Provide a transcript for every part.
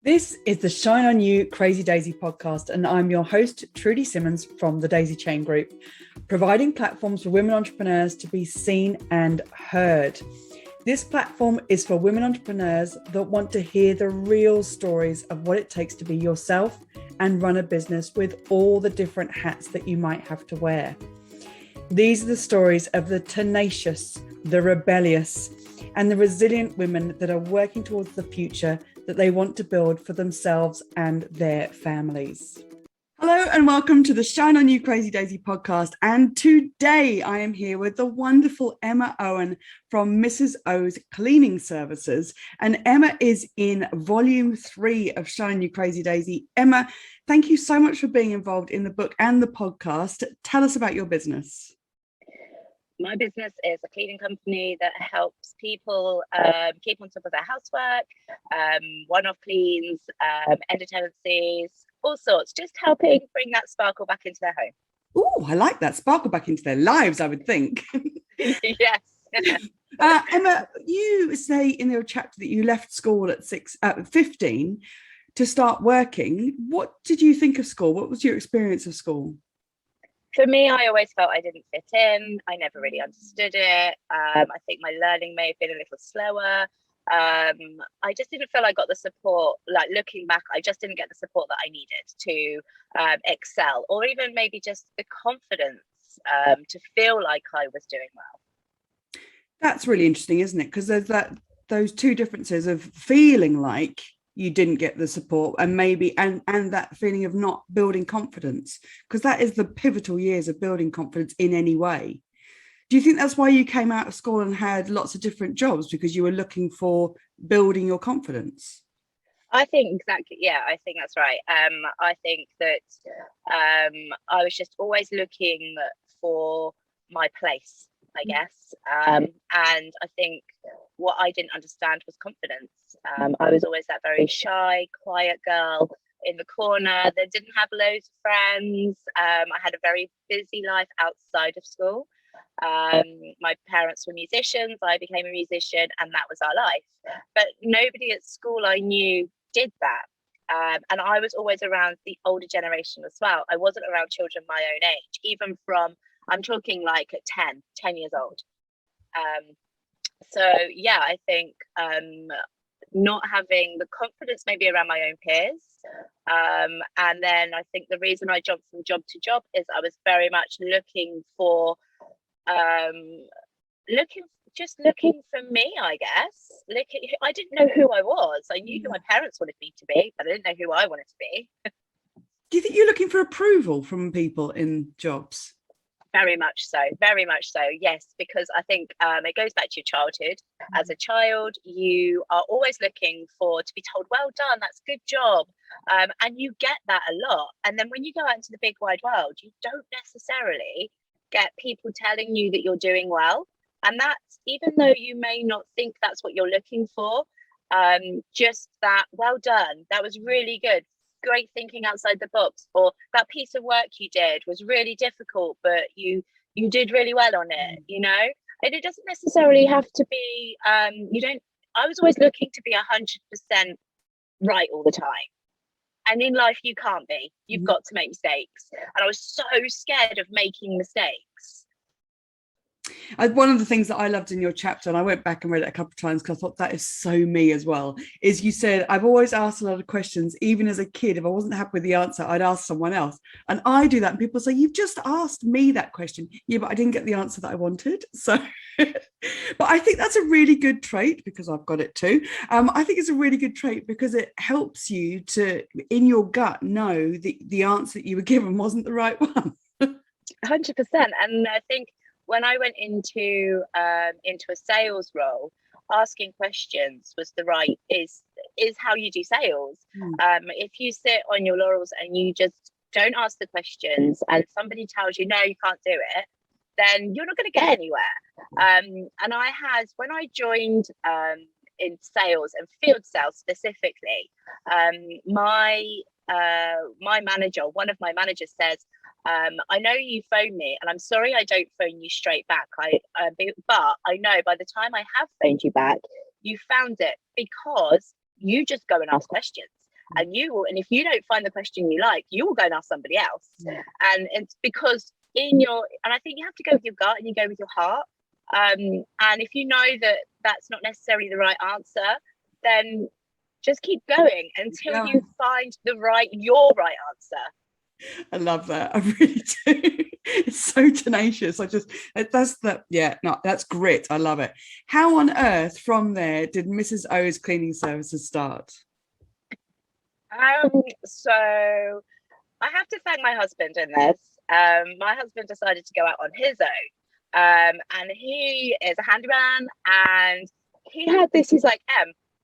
This is the Shine On You Crazy Daisy podcast, and I'm your host, Trudy Simmons from the Daisy Chain Group, providing platforms for women entrepreneurs to be seen and heard. This platform is for women entrepreneurs that want to hear the real stories of what it takes to be yourself and run a business with all the different hats that you might have to wear. These are the stories of the tenacious, the rebellious, and the resilient women that are working towards the future that they want to build for themselves and their families. Hello and welcome to the Shine On You Crazy Daisy podcast. And today I am here with the wonderful Emma Owen from Mrs. O's Cleaning Services. And Emma is in volume 3 of Shine On You Crazy Daisy. Emma, thank you so much for being involved in the book and the podcast. Tell us about your business. My business is a cleaning company that helps people keep on top of their housework, one-off cleans, end of tenancies, all sorts, just helping bring that sparkle back into their home. Oh, I like that. Sparkle back into their lives, I would think. Yes. Emma, you say in your chapter that you left school at 15 to start working. What did you think of school? What was your experience of school? For me, I always felt I didn't fit in. I never really understood it. I think my learning may have been a little slower. I just didn't feel I got the support. Like looking back, I just didn't get the support that I needed to excel, or even maybe just the confidence to feel like I was doing well. That's really interesting, isn't it? Because there's those two differences of feeling like you didn't get the support and maybe and that feeling of not building confidence, because that is the pivotal years of building confidence in any way. Do you think that's why you came out of school and had lots of different jobs, because you were looking for building your confidence? I think exactly. Yeah, I think that's right. I think that I was just always looking for my place, I guess. And I think what I didn't understand was confidence. I was always that very shy, quiet girl in the corner that didn't have loads of friends. I had a very busy life outside of school. My parents were musicians. I became a musician, and that was our life. But nobody at school I knew did that. And I was always around the older generation as well. I wasn't around children my own age, even from, I'm talking like at 10 years old. So yeah, I think not having the confidence maybe around my own peers. And then I think the reason I jumped from job to job is I was very much looking for looking for me, I guess. I didn't know who I was. I knew who my parents wanted me to be, but I didn't know who I wanted to be. Do you think you're looking for approval from people in jobs? Very much so, yes, because I think it goes back to your childhood. As a child, you are always looking to be told, well done, that's a good job. And you get that a lot. And then when you go out into the big wide world, you don't necessarily get people telling you that you're doing well. And that's, even though you may not think that's what you're looking for, just that, well done, that was really good. Great thinking outside the box, or that piece of work you did was really difficult, but you did really well on it, and it doesn't necessarily have to be I was always looking to be 100% right all the time, and in life you can't be. You've got to make mistakes, and I was so scared of making mistakes. One of the things that I loved in your chapter, and I went back and read it a couple of times because I thought that is so me as well, is you said, I've always asked a lot of questions. Even as a kid, if I wasn't happy with the answer, I'd ask someone else. And I do that. And people say, you've just asked me that question. Yeah, but I didn't get the answer that I wanted. So, but I think that's a really good trait, because I've got it too. I think it's a really good trait because it helps you to, in your gut, know the answer that you were given wasn't the right one. 100%. And I think when I went into a sales role, asking questions was is how you do sales. If you sit on your laurels and you just don't ask the questions, and somebody tells you no, you can't do it, then you're not going to get anywhere. And when I joined in sales and field sales specifically, my manager, one of my managers says, I know you phone me, and I'm sorry I don't phone you straight back. But I know by the time I have phoned you back, you found it, because you just go and ask questions. and if you don't find the question you like, you will go and ask somebody else. And it's because and I think you have to go with your gut and you go with your heart. And if you know that that's not necessarily the right answer, then just keep going until you find your right answer. I love that. I really do. It's so tenacious. That's grit. I love it. How on earth from there did Mrs. O's cleaning services start? So I have to thank my husband in this. My husband decided to go out on his own. And he is a handyman, and he had this, he's like,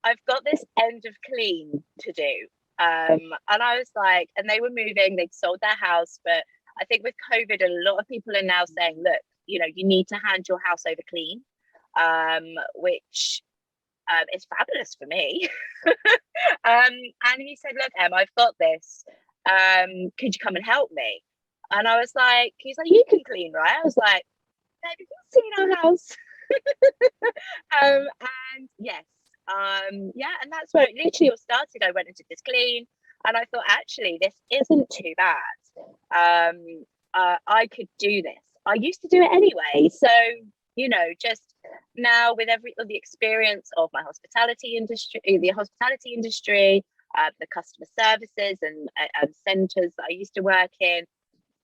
I've got this end of clean to do. And I was like, and they were moving, they'd sold their house, but I think with COVID, a lot of people are now saying, look, you need to hand your house over clean, which is fabulous for me. And he said, look, I've got this. Could you come and help me? And I was like, he's like, you can clean, right? I was like, baby, you've seen our house. And yes, and that's where it literally all started. I went into this clean, and I thought, actually, this isn't too bad. I could do this. I used to do it anyway. So, just now with the experience of my hospitality industry, the customer services and centres that I used to work in,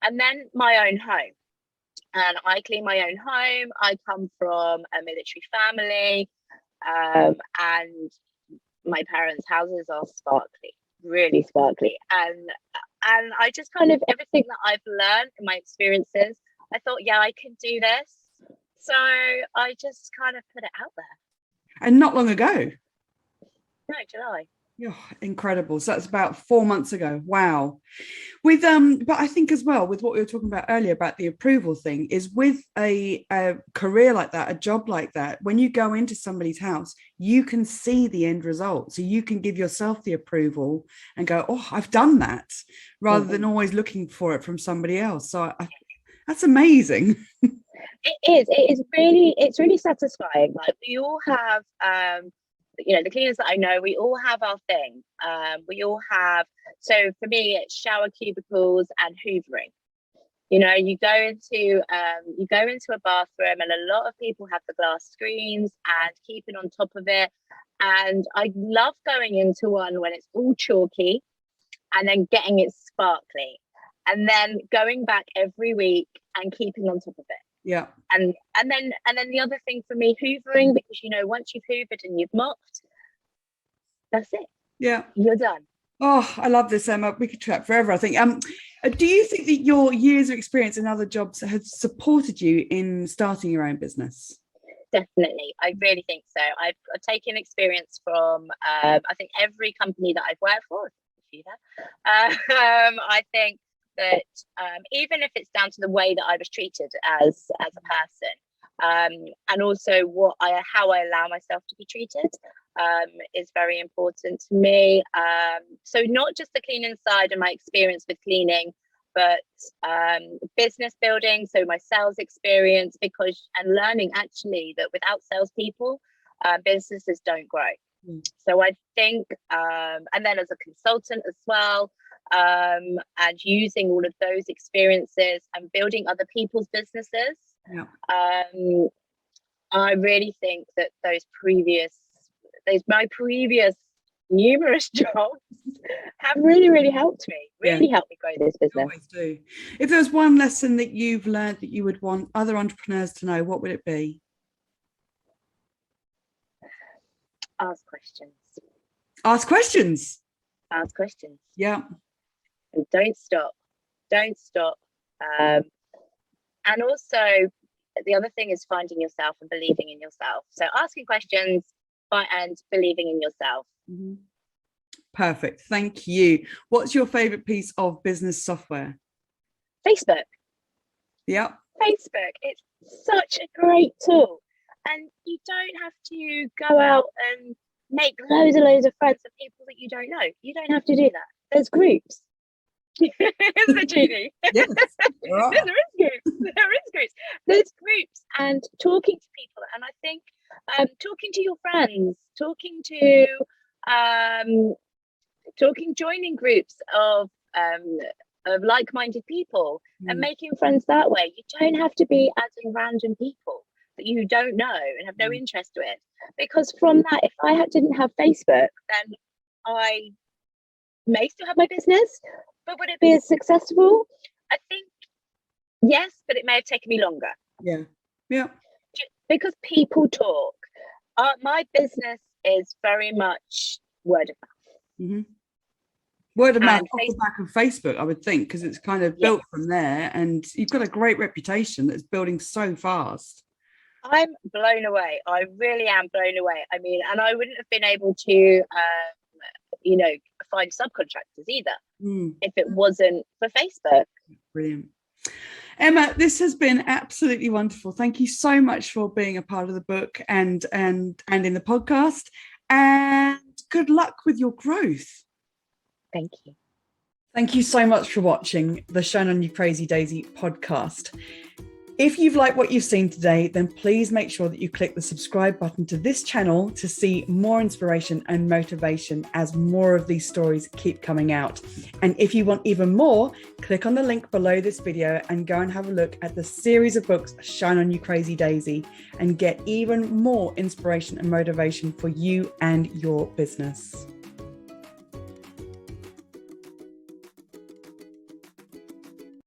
and then my own home. And I clean my own home. I come from a military family, and my parents' houses are sparkly, really sparkly. And I just kind of, everything that I've learned in my experiences, I thought, yeah, I can do this. So I just kind of put it out there. And not long ago. No, July. Oh, incredible. So that's about 4 months ago. Wow. With but I think as well, with what we were talking about earlier about the approval thing, is with a career like that, a job like that, when you go into somebody's house, you can see the end result. So you can give yourself the approval and go, oh, I've done that, rather than always looking for it from somebody else. So that's amazing. It's really satisfying. Like, we all have the cleaners that I know, we all have our thing. We all have, so for me, it's shower cubicles and hoovering. You go into a bathroom, and a lot of people have the glass screens and keeping on top of it. And I love going into one when it's all chalky and then getting it sparkly, and then going back every week and keeping on top of it. Yeah. And then the other thing for me, hoovering, because once you've hoovered and you've mopped, that's it. Yeah. You're done. Oh, I love this, Emma. We could chat forever, I think. Do you think that your years of experience in other jobs have supported you in starting your own business? Definitely. I really think so. I've taken experience from I think every company that I've worked for. I think that even if it's down to the way that I was treated as a person, and also how I allow myself to be treated, is very important to me. So not just the cleaning side and my experience with cleaning, but business building, so my sales experience, and learning actually that without salespeople, businesses don't grow. So I think, and then as a consultant as well, and using all of those experiences and building other people's businesses. Yeah. I really think that my previous numerous jobs have really, really helped me, helped me grow this business. Always do. If there was one lesson that you've learned that you would want other entrepreneurs to know, what would it be? Ask questions. Ask questions. Ask questions. Yeah. And don't stop. And also, the other thing is finding yourself and believing in yourself. So asking questions and believing in yourself. Mm-hmm. Perfect. Thank you. What's your favorite piece of business software? Facebook. Yeah. Facebook. It's such a great tool. And you don't have to go out and make loads of friends with people that you don't know. You don't have to do that. There's groups. Isn't it, Judy? Yes. There is groups. There's groups and talking to people. And I think talking to your friends, talking to joining groups of like-minded people and making friends that way. You don't have to be adding random people that you don't know and have no interest with, because from that, if I didn't have Facebook, then I may still have my business, but would it be as successful? I think yes, but it may have taken me longer. Yeah. Because people talk. My business is very much word of mouth. Word of mouth off the back of Facebook, I would think, because it's kind of built from there, and you've got a great reputation that's building so fast. I'm blown away. I really am blown away. I mean, and I wouldn't have been able to, find subcontractors either if it wasn't for Facebook. Brilliant. Emma, this has been absolutely wonderful. Thank you so much for being a part of the book and in the podcast, and good luck with your growth. Thank you. Thank you so much for watching the Shine On You Crazy Daisy podcast. If you've liked what you've seen today, then please make sure that you click the subscribe button to this channel to see more inspiration and motivation as more of these stories keep coming out. And if you want even more, click on the link below this video and go and have a look at the series of books Shine On You Crazy Daisy and get even more inspiration and motivation for you and your business.